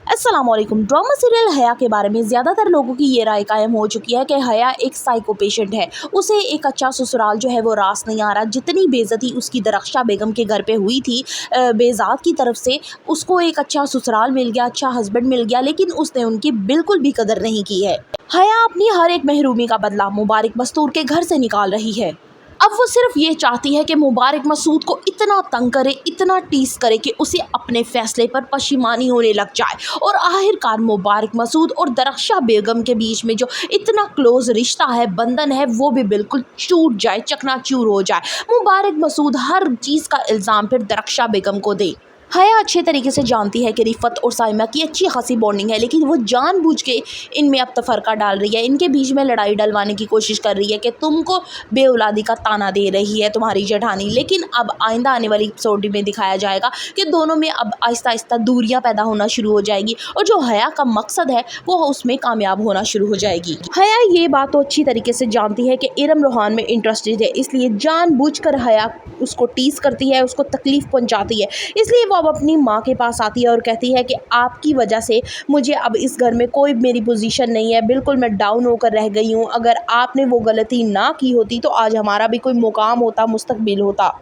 अस्सलामुअलैकुम। Drama serial हया के बारे में ज़्यादातर लोगों की ये राय कायम हो चुकी है कि हया एक साइको पेशेंट है। उसे एक अच्छा ससुराल जो है वो रास नहीं आ रहा। जितनी बेइज्जती उसकी दरख्शा बेगम के घर पे हुई थी बेज़ात की तरफ से, उसको एक अच्छा ससुराल मिल गया, अच्छा हस्बैंड मिल गया, लेकिन उसने उनकी बिल्कुल भी कदर नहीं की है। हया अपनी हर एक महरूमी का बदला मुबारक मस्तूर के घर से निकाल रही है। अब वो सिर्फ ये चाहती है कि मुबारक मसूद को इतना तंग करे, इतना टीस करे कि उसे अपने फैसले पर पशिमानी होने लग जाए और आखिरकार मुबारक मसूद और दरख्शा बेगम के बीच में जो इतना क्लोज रिश्ता है, बंधन है, वो भी बिल्कुल टूट जाए, चकनाचूर हो जाए। मुबारक मसूद हर चीज़ का इल्ज़ाम फिर दरख्शा बेगम को दे। हया अच्छे तरीके से जानती है कि रिफ़त और साइमा की अच्छी खासी बॉन्डिंग है, लेकिन वो जानबूझ के इनमें अब तफरका डाल रही है, इनके बीच में लड़ाई डलवाने की कोशिश कर रही है कि तुमको बेऔलादी का ताना दे रही है तुम्हारी जेठानी। लेकिन अब आइंदा आने वाली एपिसोड में दिखाया जाएगा कि दोनों में अब आहिस्ता आहिस्ता दूरियां पैदा होना शुरू हो जाएगी और जो हया का मकसद है वो उसमें कामयाब होना शुरू हो जाएगी। हया ये बात तो अच्छी तरीके से जानती है कि इरम रोहान में इंटरेस्टेड है, इसलिए जानबूझकर हया उसको टीस करती है, उसको तकलीफ पहुंचाती है। इसलिए वो अब अपनी माँ के पास आती है और कहती है कि आपकी वजह से मुझे अब इस घर में कोई मेरी पोजीशन नहीं है, बिल्कुल मैं डाउन होकर रह गई हूँ। अगर आपने वो गलती ना की होती तो आज हमारा भी कोई मुकाम होता, मुस्तकबिल होता।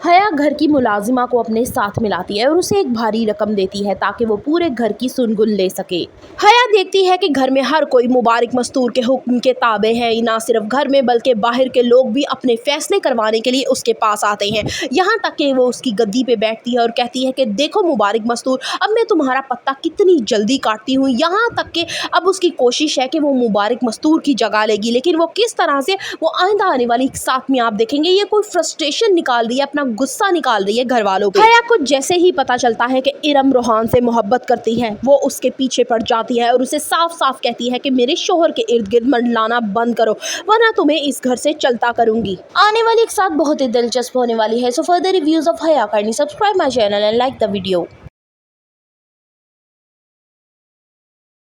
हया घर की मुलाजिमा को अपने साथ मिलाती है और उसे एक भारी रकम देती है ताकि वो पूरे घर की सुनगुन ले सके। हया देखती है कि घर में हर कोई मुबारक मस्तूर के हुक्म के ताबे है। ना सिर्फ घर में बल्कि बाहर के लोग भी अपने फैसले करवाने के लिए उसके पास आते हैं। यहाँ तक कि वो उसकी गद्दी पे बैठती है और कहती है कि देखो मुबारक मस्तूर, अब मैं तुम्हारा पत्ता कितनी जल्दी काटती हूँ। यहाँ तक कि अब उसकी कोशिश है कि वो मुबारक मस्तूर की जगह लेगी, लेकिन वो किस तरह से वो आइंदा आने वाली साथ में आप देखेंगे। ये कोई फ्रस्ट्रेशन निकाल रही है, अपना गुस्सा निकाल रही है घर वालों पे। हया को जैसे ही पता चलता है कि इरम रोहान से मोहब्बत करती है, वो उसके पीछे पड़ जाती है और उसे साफ साफ कहती है कि मेरे शोहर के इर्द गिर्द मंडलाना बंद करो, वरना तुम्हें इस घर से चलता करूंगी। आने वाली एक साथ बहुत ही दिलचस्प होने वाली है। सो फर्दर रिव्यूज ऑफ हया, kindly subscribe my channel and like the video.